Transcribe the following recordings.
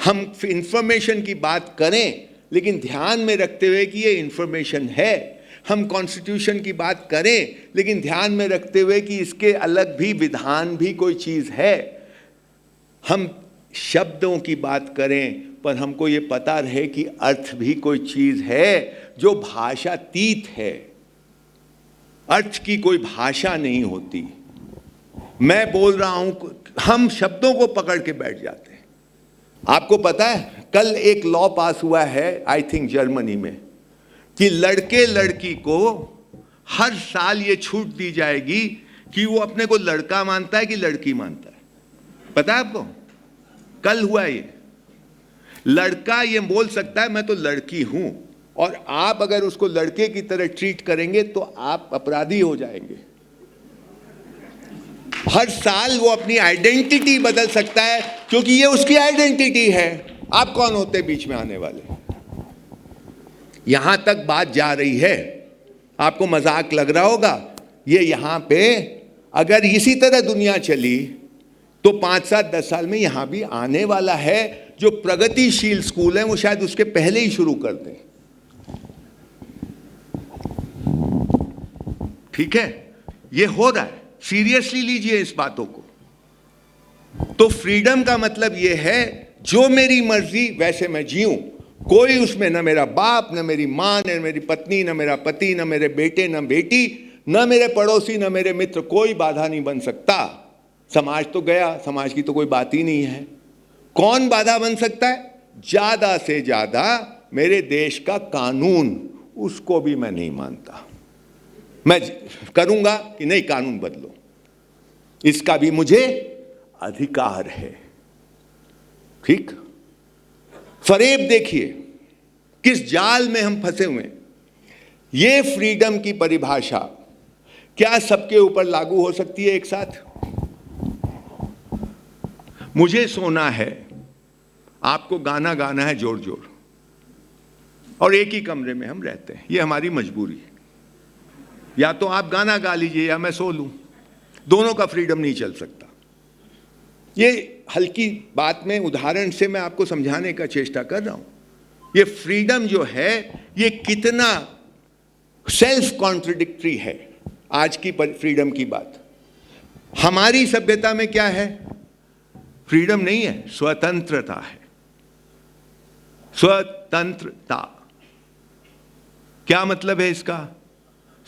हम इंफॉर्मेशन की बात करें लेकिन ध्यान में रखते हुए कि ये इंफॉर्मेशन है। हम कॉन्स्टिट्यूशन की बात करें लेकिन ध्यान में रखते हुए कि इसके अलग भी विधान भी कोई चीज़ है। हम शब्दों की बात करें पर हमको ये पता रहे कि अर्थ भी कोई चीज़ है जो भाषातीत है। अर्थ की कोई भाषा नहीं होती। मैं बोल रहा हूं, हम शब्दों को पकड़ के बैठ जाते हैं। आपको पता है कल एक लॉ पास हुआ है आई थिंक जर्मनी में कि लड़के लड़की को हर साल ये छूट दी जाएगी कि वो अपने को लड़का मानता है कि लड़की मानता है। पता है आपको? कल हुआ ये। लड़का ये बोल सकता है मैं तो लड़की हूं, और आप अगर उसको लड़के की तरह ट्रीट करेंगे तो आप अपराधी हो जाएंगे। हर साल वो अपनी आइडेंटिटी बदल सकता है क्योंकि ये उसकी आइडेंटिटी है। आप कौन होते बीच में आने वाले? यहां तक बात जा रही है। आपको मजाक लग रहा होगा ये। यहां पे अगर इसी तरह दुनिया चली तो 5, 7, 10 साल में यहां भी आने वाला है। जो प्रगतिशील स्कूल है वो शायद उसके पहले ही शुरू कर दें। ठीक है, ये हो रहा है। सीरियसली लीजिए इस बातों को। तो फ्रीडम का मतलब ये है जो मेरी मर्जी वैसे मैं जीऊं। कोई उसमें न मेरा बाप, न मेरी मां, न मेरी पत्नी, न मेरा पति, न मेरे बेटे, न बेटी, न मेरे पड़ोसी, न मेरे मित्र, कोई बाधा नहीं बन सकता। समाज तो गया, समाज की तो कोई बात ही नहीं है। कौन बाधा बन सकता है? ज्यादा से ज्यादा मेरे देश का कानून, उसको भी मैं नहीं मानता। मैं करूंगा कि नहीं कानून बदलो, इसका भी मुझे अधिकार है। ठीक? फरेब देखिए किस जाल में हम फंसे हुए हैं। ये फ्रीडम की परिभाषा क्या सबके ऊपर लागू हो सकती है एक साथ? मुझे सोना है, आपको गाना गाना है जोर जोर, और एक ही कमरे में हम रहते हैं। ये हमारी मजबूरी है। या तो आप गाना गा लीजिए या मैं सो लूं। दोनों का फ्रीडम नहीं चल सकता। ये हल्की बात में उदाहरण से मैं आपको समझाने का चेष्टा कर रहा हूं। ये फ्रीडम जो है ये कितना सेल्फ कॉन्ट्रडिक्टरी है। आज की फ्रीडम की बात हमारी सभ्यता में क्या है? फ्रीडम नहीं है, स्वतंत्रता है। स्वतंत्रता क्या मतलब है इसका?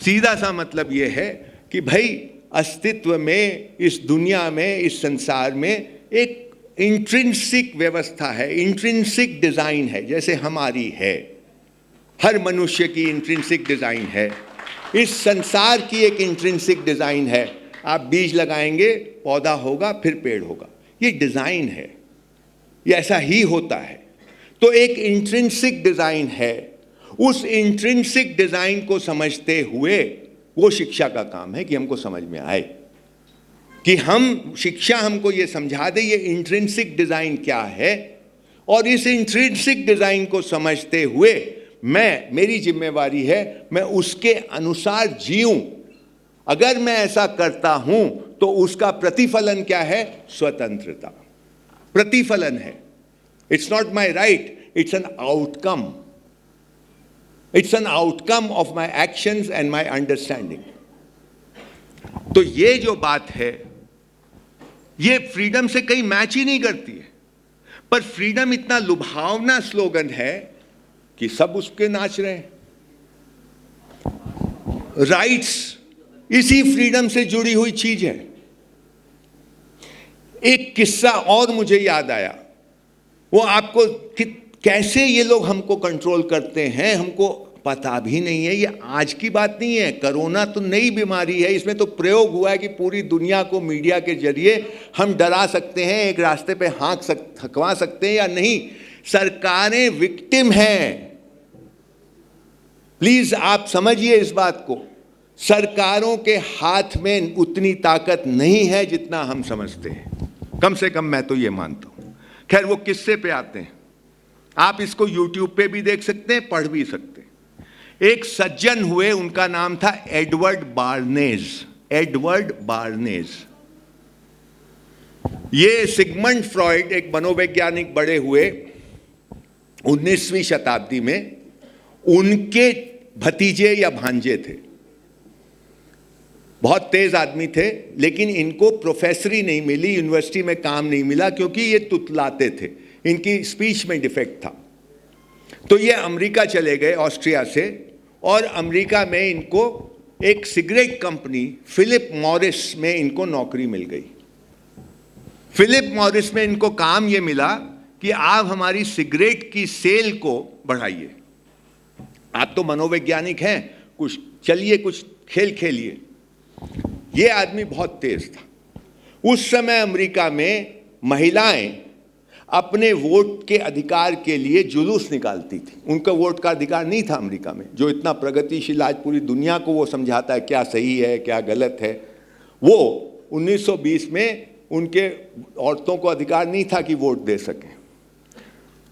सीधा सा मतलब यह है कि भाई अस्तित्व में, इस दुनिया में, इस संसार में एक इंट्रिंसिक व्यवस्था है, इंट्रिंसिक डिजाइन है। जैसे हमारी है, हर मनुष्य की इंट्रिंसिक डिजाइन है। इस संसार की एक इंट्रिंसिक डिजाइन है। आप बीज लगाएंगे, पौधा होगा, फिर पेड़ होगा। ये डिजाइन है, ये ऐसा ही होता है। तो एक इंट्रिंसिक डिजाइन है। उस इंट्रिंसिक डिजाइन को समझते हुए वो शिक्षा का काम है कि हमको समझ में आए, कि हम शिक्षा हमको ये समझा दे ये इंट्रिंसिक डिजाइन क्या है, और इस इंट्रिंसिक डिजाइन को समझते हुए मेरी जिम्मेवारी है मैं उसके अनुसार जीऊं। अगर मैं ऐसा करता हूं तो उसका प्रतिफलन क्या है? स्वतंत्रता। प्रतिफलन है। It's not my right, it's an outcome. It's an outcome of my actions and my understanding. तो ये जो बात है ये फ्रीडम से कहीं मैच ही नहीं करती है। पर फ्रीडम इतना लुभावना स्लोगन है कि सब उसके नाच रहे हैं। राइट्स इसी फ्रीडम से जुड़ी हुई चीज है। एक किस्सा और मुझे याद आया, वो आपको कैसे ये लोग हमको कंट्रोल करते हैं हमको पता भी नहीं है। ये आज की बात नहीं है। कोरोना तो नई बीमारी है, इसमें तो प्रयोग हुआ है कि पूरी दुनिया को मीडिया के जरिए हम डरा सकते हैं, एक रास्ते पे थकवा सकते हैं या नहीं। सरकारें विक्टिम हैं। प्लीज आप समझिए इस बात को। सरकारों के हाथ में उतनी ताकत नहीं है जितना हम समझते हैं। कम से कम मैं तो ये मानता हूं। खैर वो किस्से पे आते हैं, आप इसको YouTube पे भी देख सकते हैं, पढ़ भी सकते हैं। एक सज्जन हुए, उनका नाम था एडवर्ड बार्नेज। एडवर्ड बार्नेज। ये सिगमंड फ्रॉइड एक मनोवैज्ञानिक बड़े हुए, 19वीं शताब्दी में उनके भतीजे या भांजे थे, बहुत तेज आदमी थे, लेकिन इनको प्रोफेसरी नहीं मिली, यूनिवर्सिटी में काम नहीं मिला क्योंकि ये तुतलाते थे, इनकी स्पीच में डिफेक्ट था। तो ये अमेरिका चले गए ऑस्ट्रिया से, और अमेरिका में इनको एक सिगरेट कंपनी फिलिप मॉरिस में इनको नौकरी मिल गई। फिलिप मॉरिस में इनको काम ये मिला कि आप हमारी सिगरेट की सेल को बढ़ाइए। आप तो मनोवैज्ञानिक हैं, कुछ चलिए, कुछ खेल खेलिए। ये आदमी बहुत तेज था। उस समय अमेरिका में महिलाएं अपने वोट के अधिकार के लिए जुलूस निकालती थी। उनका वोट का अधिकार नहीं था अमेरिका में, जो इतना प्रगतिशील आज पूरी दुनिया को वो समझाता है क्या सही है क्या गलत है। वो 1920 में उनके औरतों को अधिकार नहीं था कि वोट दे सकें।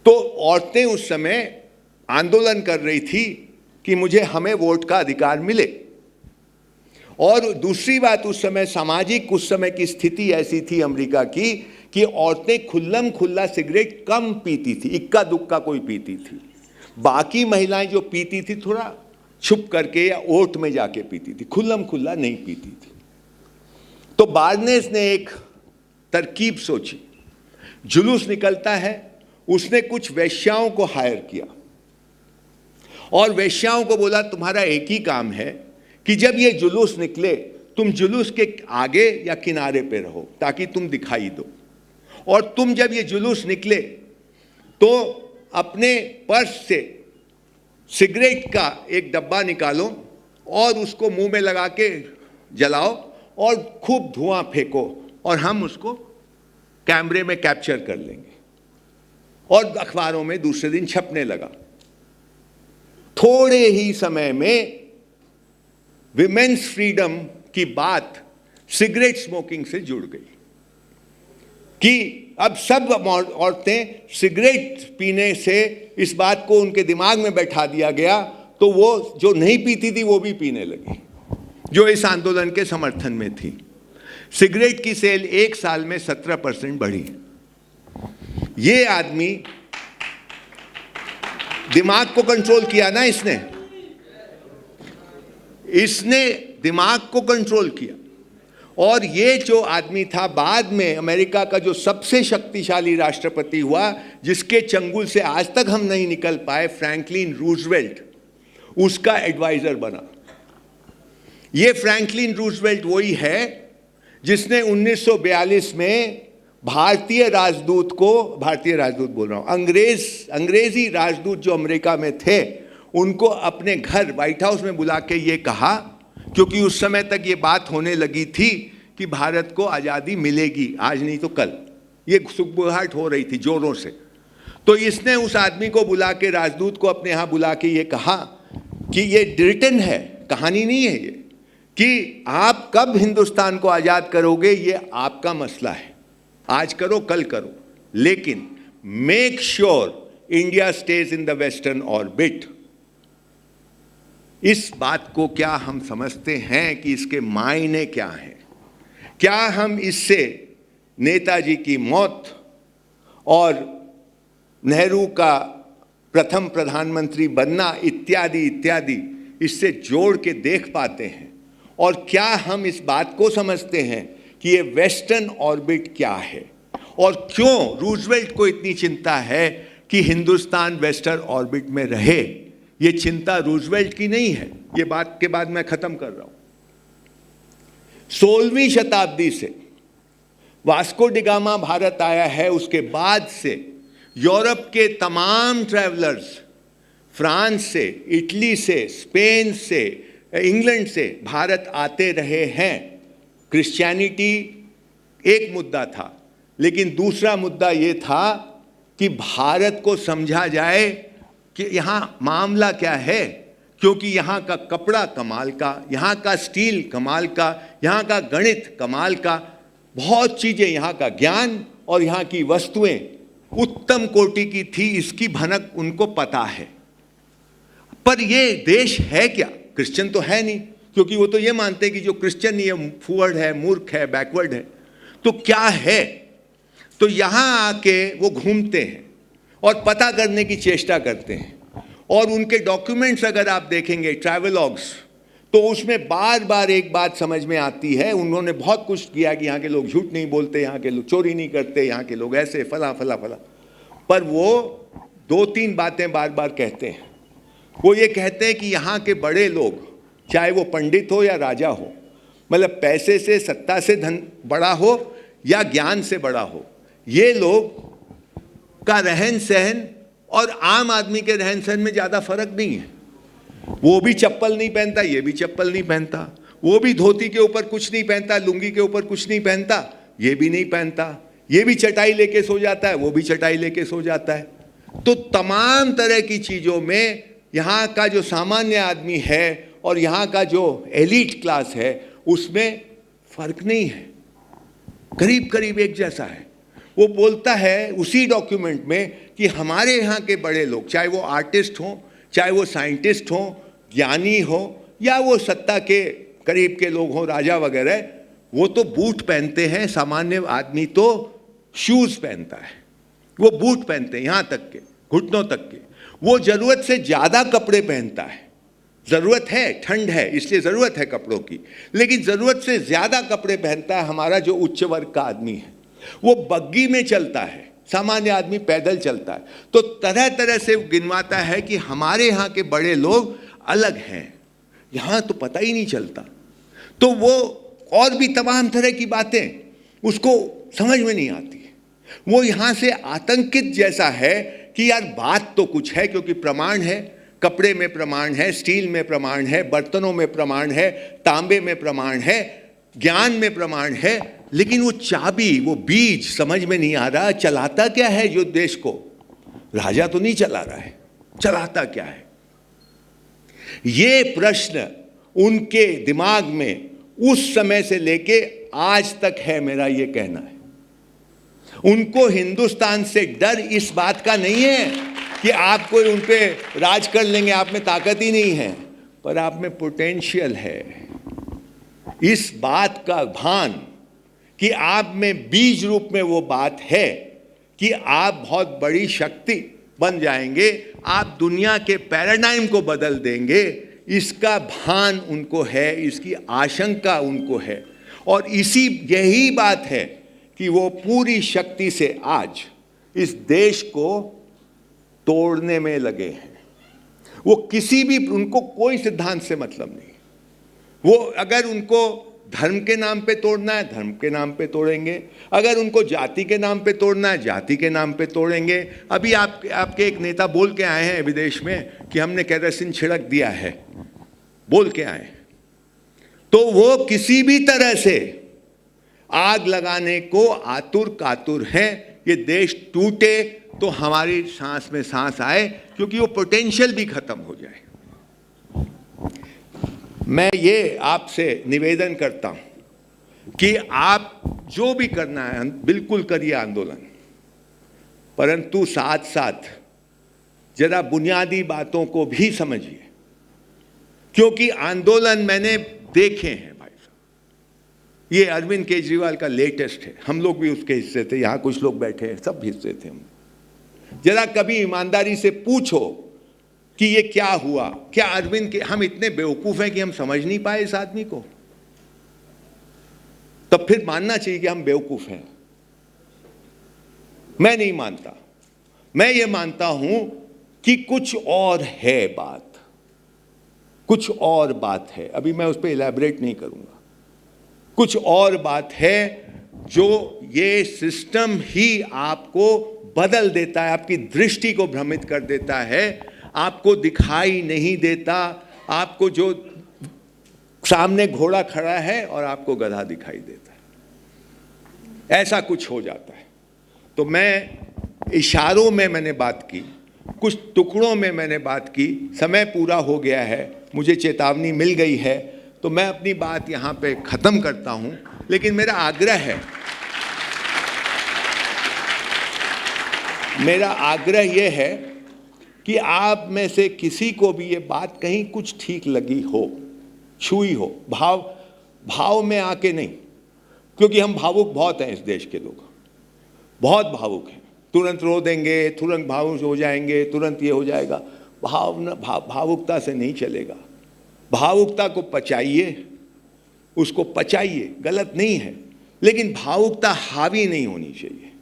तो औरतें उस समय आंदोलन कर रही थी कि हमें वोट का अधिकार मिले। और दूसरी बात, उस समय सामाजिक, उस समय की स्थिति ऐसी थी अमेरिका की कि औरतें खुल्लम खुल्ला सिगरेट कम पीती थी, इक्का दुक्का कोई पीती थी। बाकी महिलाएं जो पीती थी थोड़ा छुप करके या ओट में जाके पीती थी, खुल्लम खुल्ला नहीं पीती थी। तो बार्नेस ने एक तरकीब सोची। जुलूस निकलता है, उसने कुछ वेश्याओं को हायर किया और वेश्याओं को बोला तुम्हारा एक ही काम है कि जब ये जुलूस निकले तुम जुलूस के आगे या किनारे पे रहो ताकि तुम दिखाई दो, और तुम जब ये जुलूस निकले तो अपने पर्स से सिगरेट का एक डब्बा निकालो और उसको मुंह में लगा के जलाओ और खूब धुआं फेंको, और हम उसको कैमरे में कैप्चर कर लेंगे। और अखबारों में दूसरे दिन छपने लगा। थोड़े ही समय में विमेन्स फ्रीडम की बात सिगरेट स्मोकिंग से जुड़ गई कि अब सब औरतें सिगरेट पीने से इस बात को उनके दिमाग में बैठा दिया गया, तो वो जो नहीं पीती थी वो भी पीने लगी, जो इस आंदोलन के समर्थन में थी। सिगरेट की सेल एक साल में 17% बढ़ी। ये आदमी दिमाग को कंट्रोल किया ना, इसने दिमाग को कंट्रोल किया। और ये जो आदमी था बाद में अमेरिका का जो सबसे शक्तिशाली राष्ट्रपति हुआ, जिसके चंगुल से आज तक हम नहीं निकल पाए, फ्रैंकलिन रूजवेल्ट, उसका एडवाइजर बना। ये फ्रैंकलिन रूजवेल्ट वही है जिसने 1942 में भारतीय राजदूत बोल रहा हूं, अंग्रेजी राजदूत जो अमेरिका में थे, उनको अपने घर व्हाइट हाउस में बुला के ये कहा, क्योंकि उस समय तक ये बात होने लगी थी कि भारत को आज़ादी मिलेगी, आज नहीं तो कल, ये सुगबुगाहट हो रही थी जोरों से। तो इसने उस आदमी को बुला के, राजदूत को अपने यहाँ बुला के ये कहा कि ये रिटन है, कहानी नहीं है ये, कि आप कब हिंदुस्तान को आज़ाद करोगे ये आपका मसला है, आज करो कल करो, लेकिन make sure India stage in the western orbit. इस बात को क्या हम समझते हैं कि इसके मायने क्या हैं? क्या हम इससे नेताजी की मौत और नेहरू का प्रथम प्रधानमंत्री बनना इत्यादि इत्यादि इससे जोड़ के देख पाते हैं? और क्या हम इस बात को समझते हैं कि ये वेस्टर्न ऑर्बिट क्या है, और क्यों रूजवेल्ट को इतनी चिंता है कि हिंदुस्तान वेस्टर्न ऑर्बिट में रहे? ये चिंता रूजवेल्ट की नहीं है। ये बात के बाद मैं खत्म कर रहा हूं। 16वीं शताब्दी से वास्को डी गामा भारत आया है, उसके बाद से यूरोप के तमाम ट्रैवलर्स फ्रांस से, इटली से, स्पेन से, इंग्लैंड से भारत आते रहे हैं। क्रिश्चियनिटी एक मुद्दा था, लेकिन दूसरा मुद्दा ये था कि भारत को समझा जाए कि यहाँ मामला क्या है, क्योंकि यहाँ का कपड़ा कमाल का, यहाँ का स्टील कमाल का, यहाँ का गणित कमाल का, बहुत चीज़ें, यहाँ का ज्ञान और यहाँ की वस्तुएं उत्तम कोटि की थी, इसकी भनक उनको पता है। पर ये देश है क्या? क्रिश्चियन तो है नहीं, क्योंकि वो तो ये मानते हैं कि जो क्रिश्चियन नहीं है फूवर्ड है, मूर्ख है, बैकवर्ड है। तो क्या है? तो यहाँ आके वो घूमते हैं और पता करने की चेष्टा करते हैं। और उनके डॉक्यूमेंट्स अगर आप देखेंगे, ट्रैवलॉग्स, तो उसमें बार बार एक बात समझ में आती है, उन्होंने बहुत कुछ किया कि यहाँ के लोग झूठ नहीं बोलते, यहाँ के लोग चोरी नहीं करते, यहाँ के लोग ऐसे फला फला फला, पर वो 2-3 बातें बार बार कहते हैं। वो ये कहते हैं कि यहाँ के बड़े लोग, चाहे वो पंडित हो या राजा हो, मतलब पैसे से, सत्ता से धन बड़ा हो या ज्ञान से बड़ा हो, ये लोग का रहन सहन और आम आदमी के रहन सहन में ज़्यादा फर्क नहीं है। वो भी चप्पल नहीं पहनता, ये भी चप्पल नहीं पहनता, वो भी धोती के ऊपर कुछ नहीं पहनता, लुंगी के ऊपर कुछ नहीं पहनता, ये भी नहीं पहनता, ये भी चटाई लेके सो जाता है, वो भी चटाई लेके सो जाता है। तो तमाम तरह की चीज़ों में यहाँ का जो सामान्य आदमी है और यहाँ का जो एलीट क्लास है, उसमें फर्क नहीं है, करीब करीब एक जैसा है। वो बोलता है उसी डॉक्यूमेंट में कि हमारे यहाँ के बड़े लोग, चाहे वो आर्टिस्ट हों, चाहे वो साइंटिस्ट हों, ज्ञानी हो, या वो सत्ता के करीब के लोग हों, राजा वगैरह, वो तो बूट पहनते हैं, सामान्य आदमी तो शूज़ पहनता है, वो बूट पहनते हैं यहाँ तक के, घुटनों तक के। वो ज़रूरत से ज़्यादा कपड़े पहनता है, ज़रूरत है, ठंड है इसलिए ज़रूरत है कपड़ों की, लेकिन ज़रूरत से ज़्यादा कपड़े पहनता है हमारा जो उच्च वर्ग का आदमी है। वो बग्गी में चलता है, सामान्य आदमी पैदल चलता है। तो तरह तरह से गिनवाता है कि हमारे यहाँ के बड़े लोग अलग हैं, यहाँ तो पता ही नहीं चलता। तो वो और भी तमाम तरह की बातें उसको समझ में नहीं आती। वो यहाँ से आतंकित जैसा है कि यार बात तो कुछ है, क्योंकि प्रमाण है, कपड़े में प्रमाण है, स्टील में प्रमाण है, बर्तनों में प्रमाण है, तांबे में प्रमाण है, ज्ञान में प्रमाण है, लेकिन वो चाबी, वो बीज समझ में नहीं आ रहा। चलाता क्या है जो देश को? राजा तो नहीं चला रहा है, चलाता क्या है? ये प्रश्न उनके दिमाग में उस समय से लेके आज तक है, मेरा ये कहना है। उनको हिंदुस्तान से डर इस बात का नहीं है कि आप कोई उन पे राज कर लेंगे, आप में ताकत ही नहीं है, पर आप में पोटेंशियल है। इस बात का भान कि आप में बीज रूप में वो बात है कि आप बहुत बड़ी शक्ति बन जाएंगे, आप दुनिया के पैराडाइम को बदल देंगे, इसका भान उनको है, इसकी आशंका उनको है। और यही बात है कि वो पूरी शक्ति से आज इस देश को तोड़ने में लगे हैं। वो किसी भी, उनको कोई सिद्धांत से मतलब नहीं। वो अगर उनको धर्म के नाम पे तोड़ना है, धर्म के नाम पे तोड़ेंगे। अगर उनको जाति के नाम पे तोड़ना है, जाति के नाम पे तोड़ेंगे। अभी आपके एक नेता बोल के आए हैं विदेश में कि हमने केरोसिन छिड़क दिया है, बोल के आए। तो वो किसी भी तरह से आग लगाने को आतुर कातुर हैं। ये देश टूटे तो हमारी सांस में सांस आए, क्योंकि वो पोटेंशियल भी खत्म हो जाए। मैं ये आपसे निवेदन करता हूं कि आप जो भी करना है बिल्कुल करिए आंदोलन, परंतु साथ साथ जरा बुनियादी बातों को भी समझिए, क्योंकि आंदोलन मैंने देखे हैं भाई साहब। ये अरविंद केजरीवाल का लेटेस्ट है, हम लोग भी उसके हिस्से थे, यहाँ कुछ लोग बैठे हैं, सब हिस्से थे हम। जरा कभी ईमानदारी से पूछो कि ये क्या हुआ। क्या अरविंद के, हम इतने बेवकूफ हैं कि हम समझ नहीं पाए इस आदमी को? तब फिर मानना चाहिए कि हम बेवकूफ हैं। मैं नहीं मानता, मैं ये मानता हूं कि कुछ और है बात, कुछ और बात है। अभी मैं उस पर इलैबोरेट नहीं करूंगा। कुछ और बात है जो ये सिस्टम ही आपको बदल देता है, आपकी दृष्टि को भ्रमित कर देता है, आपको दिखाई नहीं देता। आपको जो सामने घोड़ा खड़ा है और आपको गधा दिखाई देता है, ऐसा कुछ हो जाता है। तो मैं इशारों में मैंने बात की, कुछ टुकड़ों में मैंने बात की। समय पूरा हो गया है, मुझे चेतावनी मिल गई है, तो मैं अपनी बात यहाँ पे ख़त्म करता हूँ। लेकिन मेरा आग्रह ये है कि आप में से किसी को भी ये बात कहीं कुछ ठीक लगी हो, छुई हो, भाव में आके नहीं, क्योंकि हम भावुक बहुत हैं, इस देश के लोग बहुत भावुक हैं। तुरंत रो देंगे, तुरंत भावुक हो जाएंगे, तुरंत ये हो जाएगा। भावुकता से नहीं चलेगा। भावुकता को पचाइए, उसको पचाइए, गलत नहीं है, लेकिन भावुकता हावी नहीं होनी चाहिए।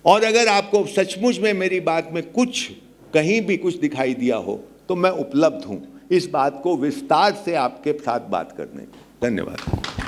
और अगर आपको सचमुच में मेरी बात में कुछ कहीं भी कुछ दिखाई दिया हो तो मैं उपलब्ध हूं इस बात को विस्तार से आपके साथ बात करने को। धन्यवाद।